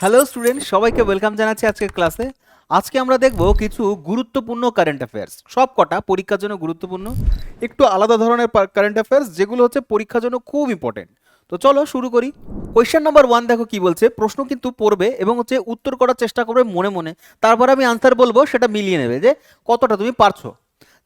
Hello student, সবাইকে welcome জানাচ্ছি আজকের ক্লাসে। আজকে আমরা দেখব কিছু গুরুত্বপূর্ণ কারেন্ট অ্যাফেয়ার্স, সব কটা পরীক্ষার জন্য গুরুত্বপূর্ণ, একটু আলাদা ধরনের কারেন্ট অ্যাফেয়ার্স যেগুলো হচ্ছে পরীক্ষার জন্য খুব ইম্পর্টেন্ট। তো চলো শুরু করি। কোয়েশ্চেন নাম্বার 1 দেখো কি বলছে। প্রশ্ন কিন্তু পড়বে এবং হচ্ছে উত্তর করার চেষ্টা করবে মনে মনে, তারপর আমি আনসার বলবো, সেটা মিলিয়ে নেবে যে কতটা তুমি পারছো।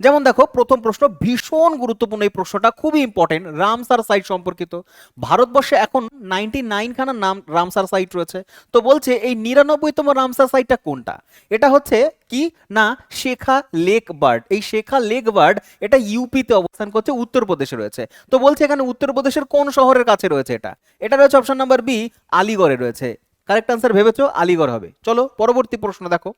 যেমন দেখো, প্রথম প্রশ্ন ভীষণ গুরুত্বপূর্ণ, এই প্রশ্নটা খুবই ইম্পর্টেন্ট, রামসার সাইট সম্পর্কিত। ভারতবর্ষে এখন 99 খানা নাম রামসার সাইট রয়েছে। তো বলছে এই 99তম রামসার সাইটটা কোনটা। এটা হচ্ছে কি না, শেখা লেক বার্ড। এই শেখা লেক বার্ড এটা ইউপিতে অবস্থান করছে, উত্তরপ্রদেশে রয়েছে। তো বলছে এখানে উত্তরপ্রদেশের কোন শহরের কাছে রয়েছে এটা। এটা রয়েছে অপশন নাম্বার বি, আলিগড়ে রয়েছে। কারেক্ট আনসার ভেবেছো আলিগড় হবে। চলো পরবর্তী প্রশ্ন দেখো।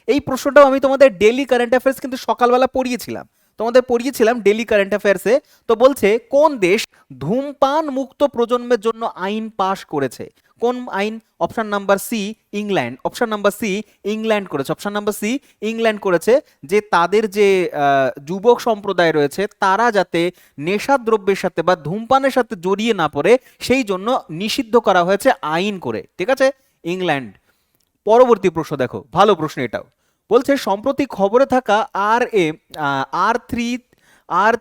এই প্রশ্নটাও আমি তোমাদের ডেইলি কারেন্ট অ্যাফেয়ার্স কিন্তু সকালবেলা পড়িয়েছিলাম, তোমাদের পড়িয়েছিলাম ডেইলি কারেন্ট অ্যাফেয়ার্সে। তো বলছে কোন দেশ ধূমপান মুক্ত প্রজন্মের জন্য আইন পাশ করেছে। কোন আইন? Option number C England. Option number C England করেছে। অপশন নাম্বার সি ইংল্যান্ড করেছে, যে তাদের যে যুবক সম্প্রদায় রয়েছে তারা যাতে নেশাদ্রব্যের সাথে বা ধূমপানের সাথে জড়িয়ে না পড়ে, সেই জন্য নিষিদ্ধ করা হয়েছে আইন করে। ঠিক আছে, ইংল্যান্ড। পরবর্তী প্রশ্ন দেখো, ভালো প্রশ্ন এটাও। বলছে সম্প্রতি খবরে থাকা আর M R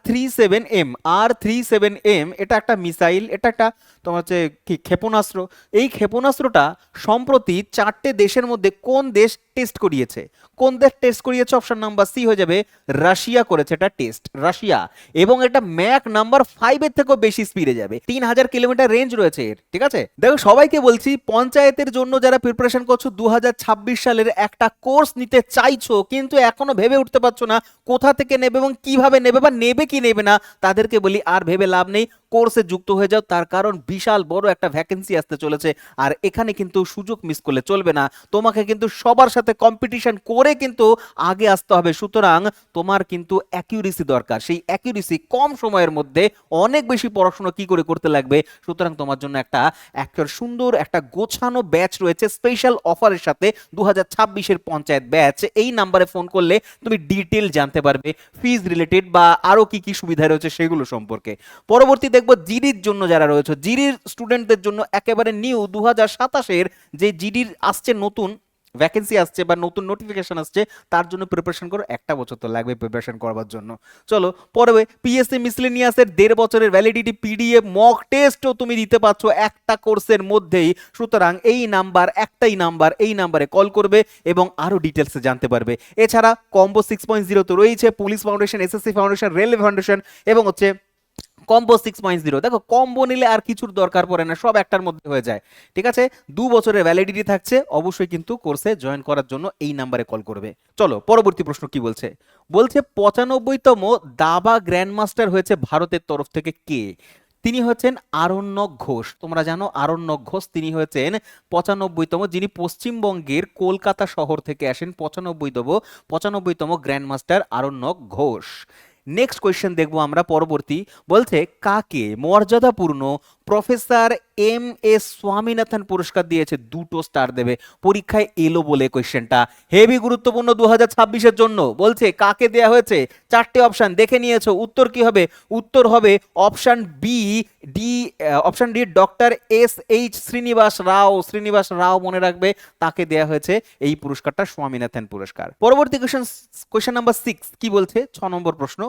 37 M R 37 M এটা একটা মিসাইল, এটা একটা তোমার হচ্ছে কি ক্ষেপণাস্ত্র। এই ক্ষেপণাস্ত্রটা সম্প্রতি 4টে দেশের মধ্যে কোন দেশ টেস্ট করিয়েছে? কোন দেশ টেস্ট করিয়েছে? অপশন নাম্বার সি হয়ে যাবে রাশিয়া করেছে এটা টেস্ট, রাশিয়া। এবং এটা ম্যাক নাম্বার 5-এর থেকেও বেশি স্পিডে যাবে, 3000 কিলোমিটার রেঞ্জ রয়েছে এর। ঠিক আছে, দেখো সবাইকে বলছি, পঞ্চায়েতের জন্য যারা প্রিপারেশন করছো 2026 সালের একটা কোর্স নিতে চাইছো কিন্তু এখনো ভেবে উঠতে পারছো না কোথা থেকে নেবে এবং কিভাবে নেবে বা নেবে কি নেবে না, তাদেরকে বলি আর ভেবে লাভ নেই, কোর্সে যুক্ত হয়ে যাও। তার কারণ বিশাল বড় একটা ভ্যাকেন্সি আসতে চলেছে, আর এখানে কিন্তু সুযোগ মিস করলে চলবে না। তোমাকে কিন্তু সবার সাথে কম্পিটিশন করে কিন্তু আগে আসতে হবে। সুতরাং তোমার কিন্তু অ্যাকিউরেসি দরকার, সেই অ্যাকিউরেসি কম সময়ের মধ্যে অনেক বেশি পড়াশোনা কি করে করতে লাগবে। সুতরাং তোমার জন্য একটা সুন্দর একটা গোছানো ব্যাচ রয়েছে স্পেশাল অফারের সাথে, 2026-এর পঞ্চায়েত ব্যাচ। এই নাম্বারে ফোন করলে তুমি ডিটেল জানতে পারবে ফিজ রিলেটেড বা আরো কি কি সুবিধা রয়েছে সেগুলো সম্পর্কে। পরবর্তী দেখবো জিডির জন্য যারা রয়েছে, জিডির স্টুডেন্টদের জন্য একেবারে নিউ 2027-এর যে জিডির আসছে, নতুন ভ্যাকেন্সি আসছে বা নতুন নোটিফিকেশন আসছে, তার জন্য প্রিপারেশন করো। একটা বছর তো লাগবে প্রিপারেশন করবার জন্য। চলো পরে, পিএসসি মিসলেনিয়াসের 1.5 বছরের ভ্যালিডিটি পিডিএফ মক টেস্টও তুমি দিতে পারছো একটা কোর্সের মধ্যেই। সুতরাং এই নাম্বার, একটাই নাম্বার, এই নাম্বারে কল করবে এবং আরো ডিটেলসে জানতে পারবে। এছাড়া কম্বো 6.0 তো রয়েছে, police foundation, SSC foundation, railway foundation এবং হচ্ছে কম্বো 6.0। দেখো কম্বো নিলে আর কিছুর দরকার পড়ে না, সব একটার মধ্যে হয়ে যায়। ঠিক আছে, 2 বছরের ভ্যালিডিটি থাকছে। অবশ্যই কিন্তু কোর্সে জয়েন করার জন্য এই নাম্বারে কল করবে। চলো পরবর্তী প্রশ্ন কি বলছে। বলছে 95তম দাবা গ্র্যান্ডমাস্টার হয়েছে ভারতের তরফ থেকে কে? তিনি হচ্ছেন আরণ্যক ঘোষ। তোমরা জানো আরণ্যক ঘোষ, তিনি হয়েছেন 95তম, যিনি পশ্চিমবঙ্গের কলকাতা শহর থেকে আসেন। 95তম grandmaster Aranyak Ghosh. Next question দেখবো আমরা পরবর্তী। বলছে কাকে মর্যাদাপূর্ণ প্রফেসর এম.এস. স্বামীনাথন পুরস্কার দিয়েছে? 2টো স্টার দেবে, পরীক্ষায় এলো বলে কোয়েশ্চেনটা হেভি গুরুত্বপূর্ণ 2026-এর জন্য। বলছে কাকে দেয়া হয়েছে, 4টে অপশন দেখে নিয়েছো, উত্তর কি হবে? উত্তর হবে option B D, option D doctor S H. Srinivas Rao মনে রাখবে, তাকে দেয়া হয়েছে এই পুরস্কারটা, স্বামীনাথন পুরস্কার। পরবর্তী কোয়েশ্চেন নাম্বার 6 কি বলছে? 6 নম্বর প্রশ্ন,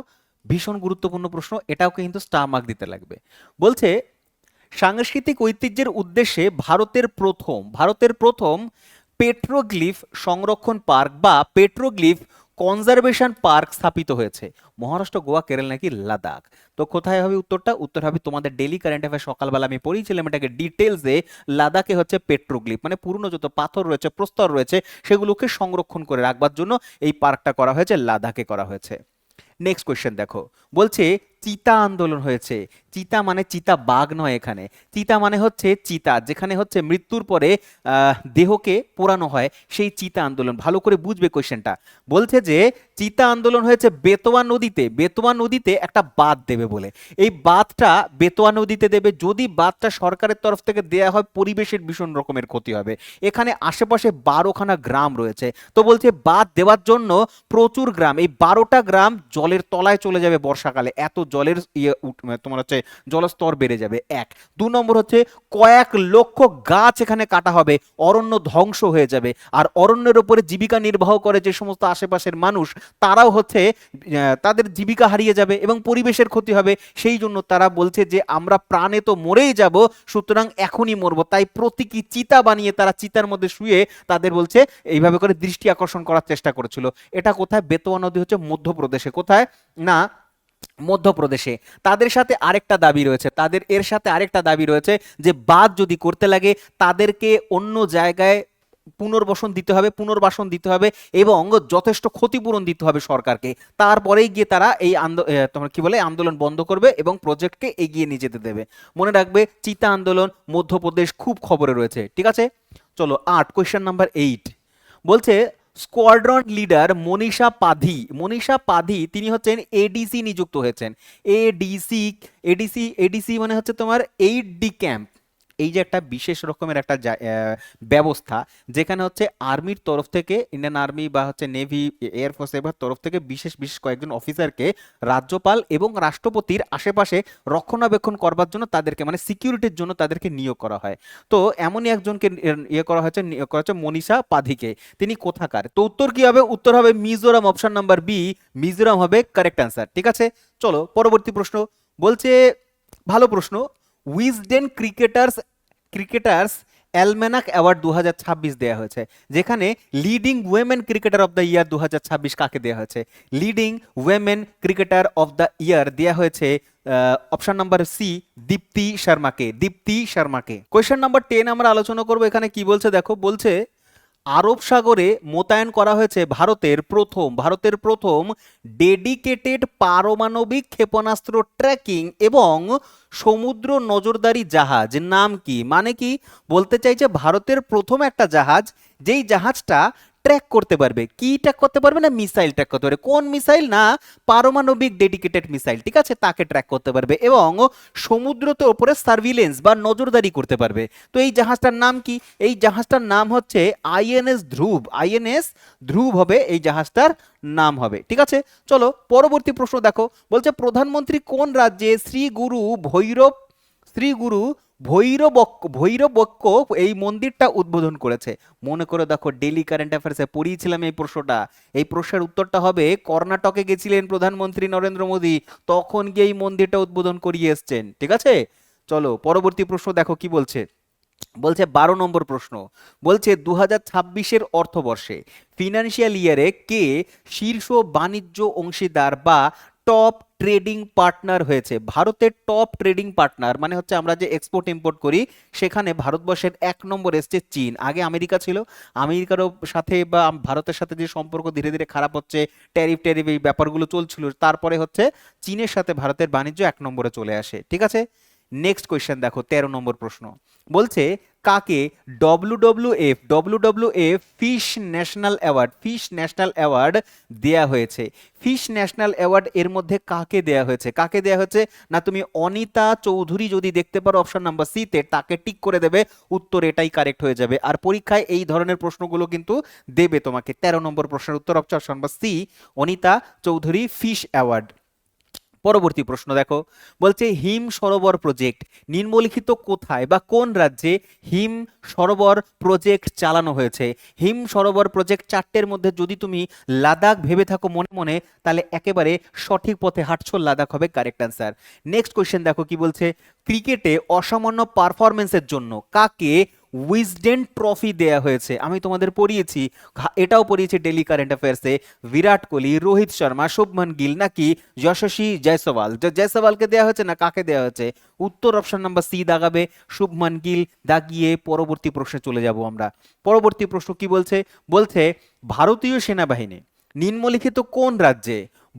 ভীষণ গুরুত্বপূর্ণ প্রশ্ন, এটাও কিন্তু স্টার মার্ক দিতে লাগবে। বলছে সাংস্কৃতিক ঐতিহ্যের উদ্দেশ্যে ভারতের প্রথম পেট্রোগ্লিফ সংরক্ষণ পার্ক বা পেট্রোগ্লিফ কনজারভেশন পার্ক স্থাপিত হয়েছে। মহারাষ্ট্র, গোয়া, কেরল নাকি লাদাখ? তো কোথায় হবে উত্তরটা? উত্তর হবে তোমাদের ডেইলি কারেন্ট অ্যাফেয়ার সকালবেলা আমি পড়িয়েছিলাম এটাকে ডিটেলসে। লাদাখে হচ্ছে পেট্রোগ্লিফ, মানে পুরনো যত পাথর রয়েছে, প্রস্তর রয়েছে, সেগুলোকে সংরক্ষণ করে রাখবার জন্য এই পার্কটা করা হয়েছে, লাদাখে করা হয়েছে। নেক্সট কোয়েশ্চেন দেখো। বলছে চিতা আন্দোলন হয়েছে। চিতা মানে চিতা বাঘ নয়, এখানে চিতা মানে হচ্ছে চিতা, যেখানে হচ্ছে মৃত্যুর পরে দেহকে পোড়ানো হয়, সেই চিতা আন্দোলন। ভালো করে বুঝবে কোয়েশ্চেনটা। বলছে যে চিতা আন্দোলন হয়েছে বেতোয়া নদীতে একটা বাঁধ দেবে বলে। এই বাঁধটা বেতোয়া নদীতে দেবে। যদি বাঁধটা সরকারের তরফ থেকে দেয়া হয়, পরিবেশের ভীষণ রকমের ক্ষতি হবে। এখানে আশেপাশে 12খানা গ্রাম রয়েছে। তো বলছে বাঁধ দেওয়ার জন্য প্রচুর গ্রাম, এই 12টা গ্রাম জলের তলায় চলে যাবে বর্ষাকালে, এত জলের তোমার হচ্ছে জলস্তর বেড়ে যাবে, এক। 2 নম্বর হচ্ছে কয়েক লক্ষ গাছ এখানে কাটা হবে, অরণ্য ধ্বংস হয়ে যাবে। আর অরণ্যের উপরে জীবিকা নির্বাহ করে যে সমস্ত আশেপাশের মানুষ, তারাও হচ্ছে তাদের জীবিকা হারিয়ে যাবে এবং পরিবেশের ক্ষতি হবে। সেই জন্য তারা বলছে যে আমরা প্রাণে তো মরেই যাব, সুতরাং এখনই মরবো। তাই প্রতীকী চিতা বানিয়ে তারা চিতার মধ্যে শুয়ে তাদের বলছে এইভাবে করে দৃষ্টি আকর্ষণ করার চেষ্টা করেছিল। এটা কোথায়? বেতোয়া নদী হচ্ছে মধ্যপ্রদেশে। কোথায়? না, মধ্যপ্রদেশে। তাদের সাথে আরেকটা দাবি রয়েছে, তাদের এর সাথে আরেকটা দাবি রয়েছে যে বাঁধ যদি করতে লাগে তাদেরকে অন্য জায়গায় পুনর্বাসন দিতে হবে এবং যথেষ্ট ক্ষতিপূরণ দিতে হবে সরকারকে। তারপরেই গিয়ে তারা এই তোমার কি বলে আন্দোলন বন্ধ করবে এবং প্রজেক্টকে এগিয়ে নিয়ে যেতে দেবে। মনে রাখবে, চিতা আন্দোলন মধ্যপ্রদেশ খুব খবরে রয়েছে। ঠিক আছে, চলো 8, কোয়েশ্চেন নাম্বার 8 বলছে স্কোয়াড্রন লিডার মনীষা পাধি তিনি হচ্ছেন এডিসি নিযুক্ত হয়েছেন। এডিসি মানে হচ্ছে তোমার 8D ক্যাম্প। এই যে একটা বিশেষ রকমের একটা ব্যবস্থা, যেখানে হচ্ছে আর্মির তরফ থেকে, ইন্ডিয়ান আর্মি বা হচ্ছে নেভি, এয়ারফোর্স এবার তরফ থেকে বিশেষ বিশেষ কয়েকজন অফিসারকে রাজ্যপাল এবং রাষ্ট্রপতির আশেপাশে রক্ষণাবেক্ষণ করবার জন্য তাদেরকে, মানে সিকিউরিটির জন্য তাদেরকে নিয়োগ করা হয়। তো এমনই একজনকে নিয়োগ করা হচ্ছে মনীষা পাধিকে। তিনি কোথাকার? তো উত্তর কি হবে? উত্তর হবে Mizoram, option number B, Mizoram হবে কারেক্ট অ্যান্সার। ঠিক আছে, চলো পরবর্তী প্রশ্ন। বলছে, ভালো প্রশ্ন, উইজডেন ক্রিকেটার্স অ্যালম্যানাক অ্যাওয়ার্ড 2026 দেওয়া হয়েছে, যেখানে leading women cricketer of the year 2026 কাকে দেওয়া হয়েছে? Leading women cricketer of the year দেওয়া হয়েছে অপশন নাম্বার সি, দীপ্তি শর্মাকে। কোয়েশ্চেন নাম্বার 10 আমরা আলোচনা করব। এখানে কি বলছে দেখো, বলছে আরব সাগরে মোতায়েন করা হয়েছে ভারতের প্রথম ডেডিকেটেড পারমাণবিক ক্ষেপণাস্ত্র ট্র্যাকিং এবং সমুদ্র নজরদারি জাহাজ। নাম কি? মানে কি বলতে চাইছে, ভারতের প্রথম একটা জাহাজ, যেই জাহাজটা ট্র্যাক করতে পারবে। কি ট্র্যাক করতে পারবে? না, মিসাইল ট্র্যাক করতে পারবে। কোন মিসাইল? না, পারমাণবিক ডেডিকেটেড মিসাইল। ঠিক আছে, তাকে ট্র্যাক করতে পারবে এবং সমুদ্রতে ওপরে সার্ভিলেন্স বা নজরদারি করতে পারবে। তো এই জাহাজটার নাম কি? এই জাহাজটার নাম হচ্ছে আইএনএস ধ্রুব হবে এই জাহাজটার নাম হবে। ঠিক আছে, চলো পরবর্তী প্রশ্ন দেখো। বলছে প্রধানমন্ত্রী কোন রাজ্যে শ্রী গুরু ভৈরবক্ষ এই মন্দিরটা উদ্বোধন করেছে? মনে করে দেখো, ডেলি কারেন্ট অ্যাফেয়ার্সে পড়িয়েছিলাম এই প্রশ্নটা। এই প্রশ্নের উত্তরটা হবে কর্ণাটকে গেছিলেন প্রধানমন্ত্রী নরেন্দ্র মোদী, তখন গিয়ে এই মন্দিরটা উদ্বোধন করিয়ে এসছেন। ঠিক আছে, চলো পরবর্তী প্রশ্ন দেখো কি বলছে। বলছে 12 নম্বর প্রশ্ন, বলছে 2026-এর অর্থবর্ষে ফিনান্সিয়াল ইয়ারে কে শীর্ষ বাণিজ্য অংশীদার বা টপ ট্রেডিং পার্টনার হয়েছে? ভারতের টপ ট্রেডিং পার্টনার মানে হচ্ছে আমরা যে এক্সপোর্ট ইম্পোর্ট করি, সেখানে ভারতবর্ষের 1 নম্বর এসছে চীন। আগে আমেরিকা ছিল, আমেরিকারও সাথে বা ভারতের সাথে যে সম্পর্ক ধীরে ধীরে খারাপ হচ্ছে, ট্যারিফ এই ব্যাপারগুলো চলছিল, তারপরে হচ্ছে চীনের সাথে ভারতের বাণিজ্য 1 নম্বরে চলে আসে। ঠিক আছে, নেক্সট কোয়েশ্চেন দেখো, 13 নম্বর প্রশ্ন। বলছে কাকে ডব্লিউডব্লিউএফ ফিশ ন্যাশনাল অ্যাওয়ার্ড দেয়া হয়েছে? ফিশ ন্যাশনাল অ্যাওয়ার্ড এর মধ্যে কাকে দেয়া হয়েছে? না, তুমি অনিতা চৌধুরী যদি দেখতে পারো অপশন নাম্বার সি তে, তাকে টিক করে দেবে, উত্তর এটাই কারেক্ট হয়ে যাবে। আর পরীক্ষায় এই ধরনের প্রশ্নগুলো কিন্তু দেবে তোমাকে। 13 নম্বর প্রশ্নের উত্তর option number C, Anita Chowdhury fish award. পরবর্তী প্রশ্ন দেখো, বলছে হিম সরোবর প্রজেক্ট নিম্নলিখিত কোথায় বা কোন রাজ্যে হিম সরোবর প্রজেক্ট চালানো হয়েছে? হিম সরোবর প্রজেক্ট 4টের মধ্যে যদি তুমি লাদাখ ভেবে থাকো মনে মনে, তাহলে একেবারে সঠিক পথে হাঁটছো, লাদাখ হবে কারেক্ট অ্যান্সার। নেক্সট কোয়েশ্চেন দেখো কি বলছে, ক্রিকেটে অসামান্য পারফরমেন্সের জন্য কাকে উইজডেন ট্রফি দেয়া হয়েছে? আমি তোমাদের পড়িয়েছি, এটাও পড়িয়েছি ডেলি কারেন্ট অ্যাফেয়ার্সে। বিরাট কোহলি, রোহিত শর্মা, শুভমান গিল নাকি যশস্বী জয়সওয়ালকে দেয়া হয়েছে, না কাকে দেয়া হয়েছে? উত্তর অপশন নাম্বার সি দাগাবে, শুভমান গিল দাগিয়ে পরবর্তী প্রশ্নে চলে যাব আমরা। পরবর্তী প্রশ্ন কি বলছে? বলছে ভারতীয় সেনাবাহিনী নিম্নলিখিত কোন রাজ্যে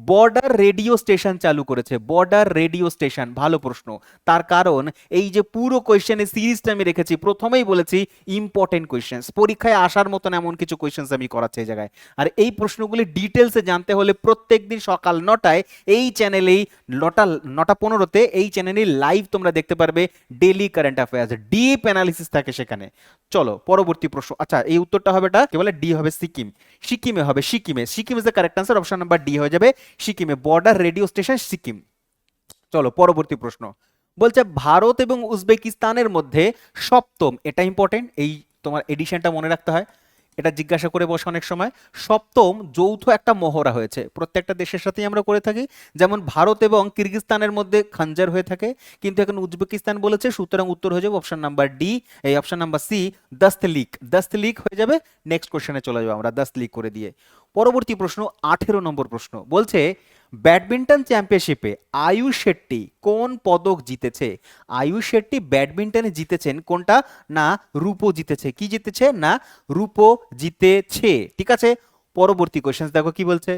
বর্ডার রেডিও স্টেশন চালু করেছে? বর্ডার রেডিও স্টেশন, ভালো প্রশ্ন। তার কারণ এই যে পুরো কোয়েশ্চেনের সিরিজটা আমি রেখেছি, প্রথমেই বলেছি ইম্পর্টেন্ট কোয়েশ্চেন্স, পরীক্ষায় আসার মতন এমন কিছু কোয়েশ্চেন্স আমি করাচ্ছি এই জায়গায়। আর এই প্রশ্নগুলি ডিটেলসে জানতে হলে প্রত্যেকদিন সকাল 9টায় এই চ্যানেলেই, 9:15-তে এই চ্যানেলেই লাইভ তোমরা দেখতে পারবে daily current affairs, deep analysis থাকে সেখানে। চলো পরবর্তী প্রশ্ন। আচ্ছা, এই উত্তরটা হবে, এটা কি বলে, ডি হবে সিকিমে হবে। Sikkim is the correct answer, option number D হয়ে যাবে সিকিমে, বর্ডার রেডিও স্টেশন সিকিম। চলো পরবর্তী প্রশ্ন। বলছে ভারত এবং উজবেকিস্তানের মধ্যে সপ্তম, এটা ইম্পর্টেন্ট, এই তোমার এডিশনটা মনে রাখতে হয়, এটা জিজ্ঞাসা করে বসে অনেক সময়। সপ্তম যৌথ একটা মহড়া হয়েছে, প্রত্যেকটা দেশের সাথেই আমরা করে থাকি, যেমন ভারত এবং কিরগিজস্তানের মধ্যে খঞ্জার হয়ে থাকে, কিন্তু এখন উজবেকিস্তান বলেছে, সুতরাং উত্তর হয়ে যাবে অপশন নাম্বার ডি, এই অপশন নাম্বার সি, দস্তলিক। দস্তলিক হয়ে যাবে। নেক্সট কোশ্চেনে চলে যাবো আমরা দস্তলিক করে দিয়ে। পরবর্তী প্রশ্ন 18 নম্বর প্রশ্ন বলছে ব্যাডমিন্টন চ্যাম্পিয়নশিপে আয়ুষ শেট্টি কোন পদক জিতেছে? আয়ুষ শেট্টি ব্যাডমিন্টনে জিতেছেন কোনটা? না রূপো জিতেছে। কি জিতেছে? না রূপো জিতেছে। ঠিক আছে, পরবর্তী কোশ্চেন দেখো কি বলছে।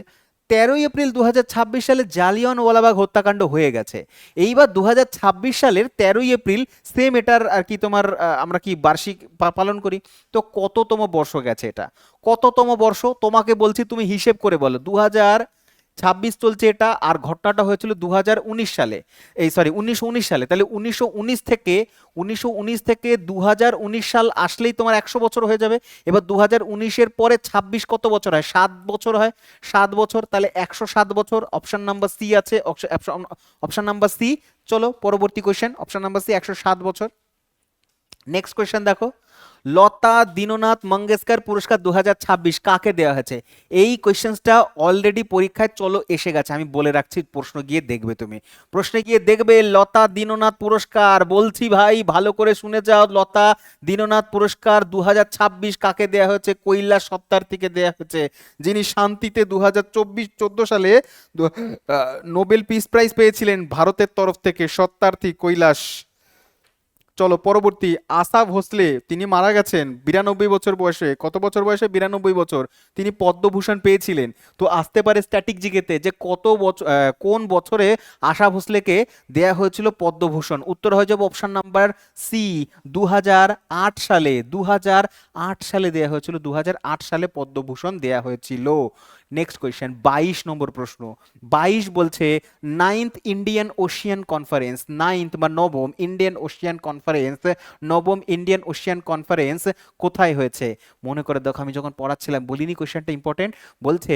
13 এপ্রিল 2026 সালে জালিয়ানওয়ালাবাগ হত্যাকাণ্ড হয়ে গেছে, এইবার 2026 সালের 13 এপ্রিল সেম এটার আর কি তোমার আমরা কি বার্ষিক পালন করি, তো কততম বর্ষ গেছে এটা? কততম বর্ষ তোমাকে বলছি, তুমি হিসেব করে বলো। 2026 চলছে এটা, আর ঘটনাটা হয়েছিল 2019 সালে, এই সরি 1919 সালে, তাহলে 1919 থেকে 2019 সাল আসলেই তোমার 100 বছর হয়ে যাবে। এবার 2019-এর পরে 26 কত বছর হয়? 7 বছর হয়, 7 বছর, তাহলে 107 বছর। অপশন নাম্বার সি আছে, অপশন নাম্বার সি। চলো পরবর্তী কোশ্চেন, অপশন নাম্বার সি 107 বছর। নেক্সট কোয়েশ্চেন দেখো, লতা দীননাথ মঙ্গেশকর পুরস্কার 2026 কাকে দেওয়া হয়েছে? এই কোয়েশ্চেন্সটা অলরেডি পরীক্ষায় চলো এসে গেছে, আমি বলে রাখছি, প্রশ্ন গিয়ে দেখবে, তুমি প্রশ্নে গিয়ে দেখবে লতা দীননাথ পুরস্কার, বলছি ভাই ভালো করে শুনে যাও, লতা দীননাথ পুরস্কার 2026 কাকে দেওয়া হয়েছে? কৈলাস সত্যার্থীকে দেওয়া হয়েছে, যিনি শান্তিতে 2014 সালে নোবেল পিস প্রাইজ পেয়েছিলেন ভারতের তরফ থেকে, সত্যার্থী কৈলাস। চলো পরবর্তী, আশা ভোসলে, তিনি মারা গেছেন 92 বছর বয়সে। কত বছর বয়সে? 92 বছর। তিনি পদ্মভূষণ পেয়েছিলেন। তো আসতে পারে স্ট্যাটিক জিকেতে যে কত বছর, কোন বছরে আশা ভোসলেকে দেয়া হয়েছিল পদ্মভূষণ? উত্তর হয়ে যাবে অপশন নাম্বার সি, 2008 সালে। 2008 সালে দেয়া হয়েছিল, 2008 সালে পদ্মভূষণ দেয়া হয়েছিল। নেক্সট কোয়েশ্চেন 22 নম্বর প্রশ্ন। 22 বলছে ninth Indian Ocean conference, ninth বা নবম ইন্ডিয়ান ওশিয়ান কনফারেন্স, নবম ইন্ডিয়ান ওশিয়ান কনফারেন্স কোথায় হয়েছে? মনে করে দেখো, আমি যখন পড়াচ্ছিলাম বলিনি কোয়েশ্চেনটা ইম্পর্টেন্ট। বলছে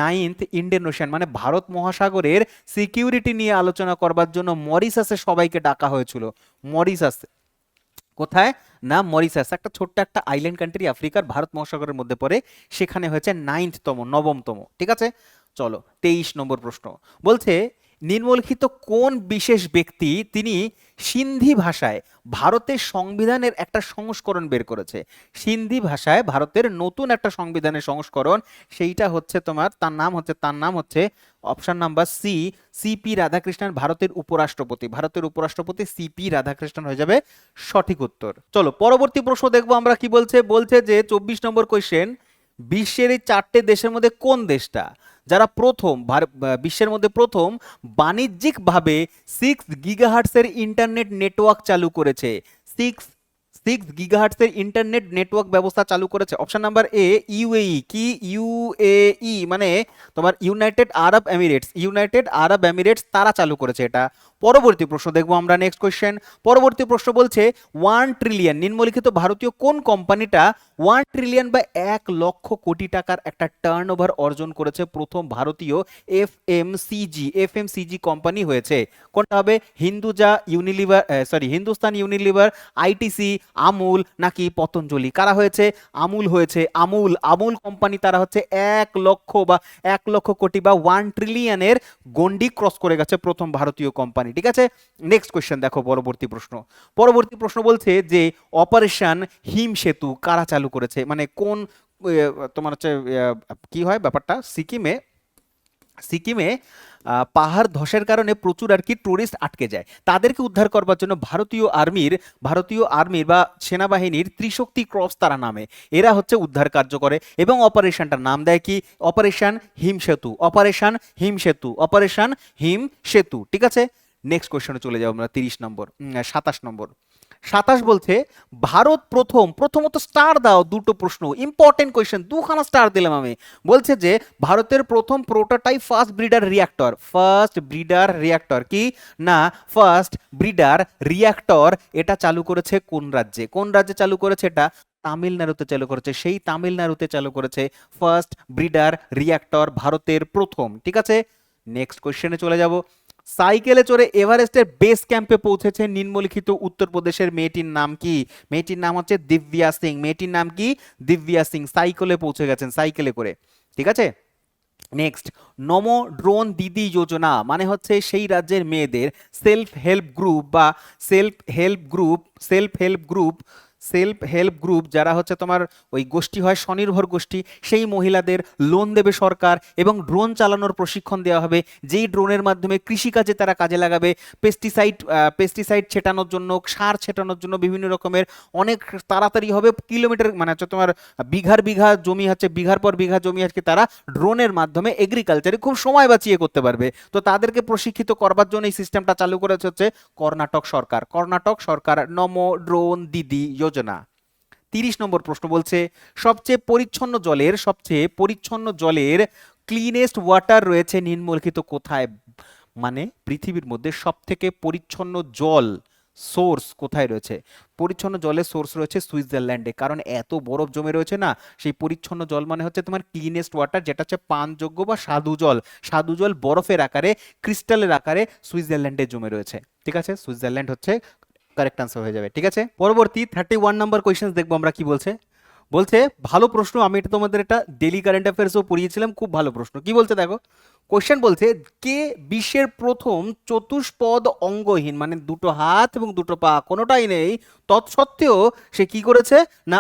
নাইন্থ ইন্ডিয়ান ওশিয়ান মানে ভারত মহাসাগরের সিকিউরিটি নিয়ে আলোচনা করবার জন্য মরিশাসে সবাইকে ডাকা হয়েছিল। মরিশাস কোথায়? না মরিশাস, একটা ছোট্ট একটা আইল্যান্ড কান্ট্রি আফ্রিকার, ভারত মহাসাগরের মধ্যে পড়ে, সেখানে হয়েছে নাইন্থতম, নবমতম। ঠিক আছে, চলো 23 নম্বর প্রশ্ন। বলছে নিম্নলিখিত কোন বিশেষ ব্যক্তি তিনি সিন্ধি ভাষায় ভারতের সংবিধানের একটা সংস্করণ বের করেছে? সিন্ধি ভাষায় ভারতের নতুন একটা সংবিধানের সংস্করণ, সেইটা হচ্ছে তোমার, তার নাম হচ্ছে option number C, CP Radhakrishnan, ভারতের উপরাষ্ট্রপতি। ভারতের উপরাষ্ট্রপতি সিপি রাধাকৃষ্ণন হয়ে যাবে সঠিক উত্তর। চলো পরবর্তী প্রশ্ন দেখবো আমরা কি বলছে। বলছে যে 24 নম্বর কোয়েশ্চেন, বিশ্বের এই 4টে দেশের মধ্যে কোন দেশটা যারা প্রথম বিশ্বের মধ্যে প্রথম বাণিজ্যিকভাবে 6 গিগাহার্টসের ইন্টারনেট নেটওয়ার্ক চালু করেছে? সিক্স 6 গিগাহার্টসের ইন্টারনেট নেটওয়ার্ক ব্যবস্থা চালু করেছে। Option number A UAE. কি ইউএই? মানে তোমার ইউনাইটেড আরব এমিরেটস, ইউনাইটেড আরব এমিরেটস তারা চালু করেছে এটা। পরবর্তী প্রশ্ন দেখবো আমরা, নেক্সট কোয়েশ্চেন। পরবর্তী প্রশ্ন বলছে 1 ট্রিলিয়ন নিম্নলিখিত ভারতীয় কোন কোম্পানিটা 1 ট্রিলিয়ন বা 1 লক্ষ কোটি টাকার একটা টার্নওভার অর্জন করেছে? প্রথম ভারতীয় এফএমসিজি কোম্পানি হয়েছে কোনটা হবে? Hinduja, Unilever, Hindustan Unilever, ITC, Amul নাকি পতঞ্জলি? কারা হয়েছে? আমুল হয়েছে। আমুল, আমুল কোম্পানি তারা হচ্ছে 1 লক্ষ কোটি বা 1 ট্রিলিয়নের গন্ডি ক্রস করে গেছে, প্রথম ভারতীয় কোম্পানি। ঠিক আছে, নেক্সট কোয়েশ্চেন দেখো, পরবর্তী প্রশ্ন। পরবর্তী প্রশ্ন বলছে যে অপারেশন হিম সেতু কারা চালু করেছে? মানে কোন তোমার হচ্ছে কি হয় ব্যাপারটা, সিকিমে, সিকিমে পাহাড় ধসের কারণে প্রচুর আর কি টুরিস্ট আটকে যায়, তাদেরকে উদ্ধার করবার জন্য ভারতীয় আর্মির বা সেনাবাহিনীর ত্রিশক্তি ক্রপস তারা নামে, এরা হচ্ছে উদ্ধার কার্য করে, এবং অপারেশনটার নাম দেয় কি? অপারেশন হিম সেতু, অপারেশন হিম সেতু, অপারেশন হিম সেতু। ঠিক আছে, নেক্সট কোয়েশ্চনে চলে যাবো আমরা 30 নম্বর, 27 নম্বর। 27 বলছে ভারত প্রথমত স্টার দাও, দুটো প্রশ্ন ইম্পর্টেন্ট কোয়েশ্চেন, দুখানা স্টার দিলাম আমি। বলছে যে ভারতের প্রথম প্রোটোটাইপ ফার্স্ট ব্রিডার রিয়াক্টর কি? না ফার্স্ট ব্রিডার রিয়াক্টর এটা চালু করেছে কোন রাজ্যে? কোন রাজ্যে চালু করেছে এটা? তামিলনাড়ুতে চালু করেছে। সেই তামিলনাড়ুতে চালু করেছে ফার্স্ট ব্রিডার রিয়াক্টর, ভারতের প্রথম। ঠিক আছে, নেক্সট কোয়েশ্চেনে চলে যাব। সাইকেলে চড়ে এভারেস্টের বেস ক্যাম্পে পৌঁছেছে নিম্নলিখিত উত্তরপ্রদেশের মেয়েটির নাম কি? মেয়েটির নাম হচ্ছে দিব্যা সিং। মেয়েটির নাম কি? দিব্যা সিং। সাইকেলে পৌঁছে গেছেন, সাইকেলে করে। ঠিক আছে, নেক্সট, নমো ড্রোন দিদি যোজনা মানে হচ্ছে সেই রাজ্যের মেয়েদের সেলফ হেল্প গ্রুপ বা সেলফ হেল্প গ্রুপ যারা হচ্ছে তোমার ওই গোষ্ঠী হয়, স্বনির্ভর গোষ্ঠী, সেই মহিলাদের লোন দেবে সরকার এবং ড্রোন চালানোর প্রশিক্ষণ দেওয়া হবে, যেই ড্রোনের মাধ্যমে কৃষিকাজে তারা কাজে লাগাবে, পেস্টিসাইড ছেটানোর জন্য, সার ছেটানোর জন্য, বিভিন্ন রকমের অনেক তাড়াতাড়ি হবে, কিলোমিটার মানে হচ্ছে তোমার বিঘা জমি হচ্ছে, বিঘার পর বিঘা জমি আজকে তারা ড্রোনের মাধ্যমে এগ্রিকালচারে খুব সময় বাঁচিয়ে করতে পারবে। তো তাদেরকে প্রশিক্ষিত করবার জন্য এই সিস্টেমটা চালু করেছে হচ্ছে কর্ণাটক সরকার নমো ড্রোন দিদি যোজনা। 30 নম্বর প্রশ্ন বলছে সবচেয়ে পরিচ্ছন্ন জলের ক্লিনেস্ট ওয়াটার রয়েছে নিম্নলিখিত কোথায়? মানে পৃথিবীর মধ্যে সব থেকে পরিচ্ছন্ন জল সোর্স কোথায় রয়েছে? পরিচ্ছন্ন জলের সোর্স রয়েছে সুইজারল্যান্ডে, কারণ এত বরফ জমে রয়েছে না। সেই পরিচ্ছন্ন জল মানে হচ্ছে তোমার ক্লিনেস্ট ওয়াটার, যেটা হচ্ছে পানযোগ্য বা স্বাদু জল বরফের আকারে, ক্রিস্টালের আকারে সুইজারল্যান্ডে জমে রয়েছে। ঠিক আছে, সুইজারল্যান্ড হচ্ছে কারেক্ট আনসার হয়ে যাবে। ঠিক আছে, পরবর্তী 31 নাম্বার কোয়েশ্চেন দেখবো আমরা কি বলছে। বলছে ভালো প্রশ্ন, আমি এটা তোমাদের এটা ডেলি কারেন্ট অ্যাফেয়ার্সও পড়িয়েছিলাম, খুব ভালো প্রশ্ন। কি বলছে দেখো, কোশ্চেন বলছে কে বিশ্বের প্রথম চতুষ্পদ অঙ্গহীন মানে দুটো হাত এবং দুটো পা কোনোটাই নেই, তৎসত্ত্বেও সে কি করেছে না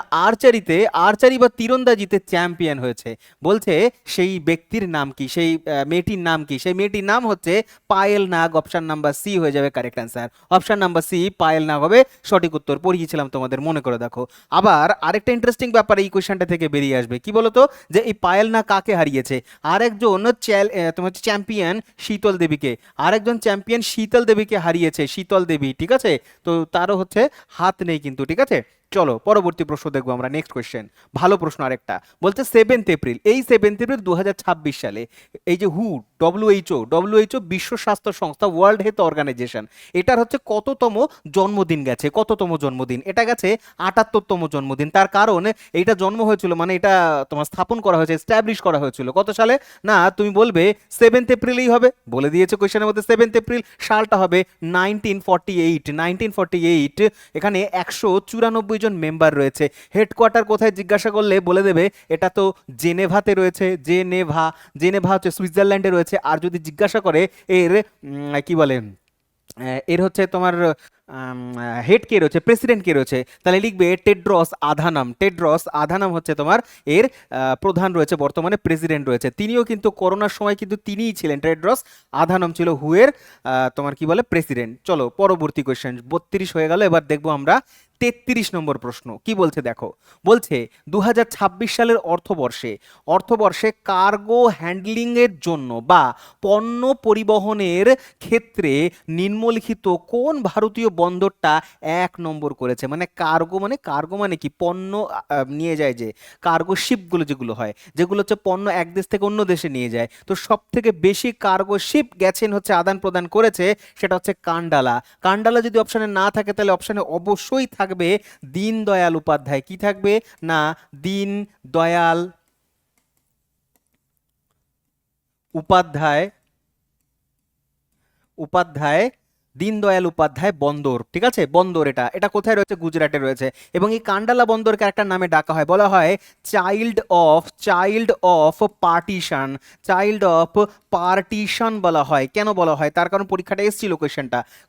আর্চারি বা তীরন্দাজিতে চ্যাম্পিয়ন হয়েছে? বলছে সেই ব্যক্তির নাম কি, সেই মেয়েটির নাম কি? সেই মেয়েটির নাম হচ্ছে Payel Nag. Option number C হয়ে যাবে correct answer. Option number C Payel Nag হবে সঠিক উত্তর। পড়িয়েছিলাম তোমাদের, মনে করে দেখো। আবার আরেকটা ইন্টারেস্টিং ব্যাপার এই কোয়েশ্চেনটা থেকে বেরিয়ে আসবে, কি বলতো, যে এই পায়েল নাগ কাকে হারিয়েছে? আরেকজন তোমার হচ্ছে চ্যাম্পিয়ন শীতল দেবীকে, আরেকজন চ্যাম্পিয়ন শীতল দেবীকে হারিয়েছে, শীতল দেবী। ঠিক আছে, তো তারও হচ্ছে হাত নেই কিন্তু। ঠিক আছে, চলো পরবর্তী প্রশ্ন দেখবো আমরা। নেক্সট কোয়েশ্চেন, ভালো প্রশ্ন আরেকটা। বলছে 7 এপ্রিল, এই 7 এপ্রিল 2026 সালে এই যে ডব্লিউএইচও বিশ্ব স্বাস্থ্য সংস্থা, ওয়ার্ল্ড হেলথ অর্গানাইজেশন, এটার হচ্ছে কততম জন্মদিন গেছে? কততম জন্মদিন এটা গেছে? 78তম জন্মদিন। তার কারণ এইটা জন্ম হয়েছিল মানে এটা তোমার স্থাপন করা হয়েছে, এস্টাবলিশ করা হয়েছিল কত সালে? না তুমি বলবে 7 এপ্রিলেই হবে, বলে দিয়েছে কোয়েশ্চেনের মধ্যে 7 এপ্রিল। সালটা হবে 1948। এখানে 194 জন মেম্বার রয়েছে। হেডকোয়ার্টার কোথায় জিজ্ঞাসা করলে বলে দেবে এটা তো জেনেভাতে রয়েছে। জেনেভা হচ্ছে সুইজারল্যান্ডে রয়েছে। আর যদি জিজ্ঞাসা করে এর কি বলে এর হচ্ছে তোমার হেড কে রয়েছে, প্রেসিডেন্ট কে রয়েছে, তাহলে লিখবে টেড্রস আধানাম হচ্ছে তোমার এর প্রধান রয়েছে, বর্তমানে প্রেসিডেন্ট রয়েছে। তিনিও কিন্তু করোনার সময় কিন্তু তিনিই ছিলেন, টেড্রস আধানম ছিল হুয়ের তোমার কি বলে প্রেসিডেন্ট। চলো পরবর্তী কোয়েশ্চেন, 32 হয়ে গেল। এবার দেখবো আমরা 33 নম্বর প্রশ্ন। কি বলছে দেখো, বলছে 2026 সালের অর্থবর্ষে কার্গো হ্যান্ডলিং এর জন্য বা পণ্য পরিবহনের ক্ষেত্রে নিম্নলিখিত কোন ভারতীয় বন্দরটা 1 নম্বর করেছে? মানে কার্গো মানে কি, পণ্য নিয়ে যায়, যে কার্গো শিপগুলো যেগুলো হয়, যেগুলো হচ্ছে পণ্য এক দেশ থেকে অন্য দেশে নিয়ে যায়, তো সব থেকে বেশি কার্গো শিপ গেছেন হচ্ছে আদান প্রদান করেছে সেটা হচ্ছে কান্ডালা যদি অপশনে না থাকে তাহলে অপশনে অবশ্যই থাকবে দীনদয়াল উপাধ্যায়। কি থাকবে না দীনদয়াল উপাধ্যায় উপাধ্যায় দীনদয়াল উপাধ্যায় বন্দর। ঠিক আছে, বন্দর এটা কোথায় রয়েছে? গুজরাটে রয়েছে। এবং এই কান্ডালা বন্দরকে একটা নামে ডাকা হয়, বলা হয় চাইল্ড অফ পার্টিশন বলা হয়। কেন বলা হয়? তার কারণ পরীক্ষাটা এসেছিল,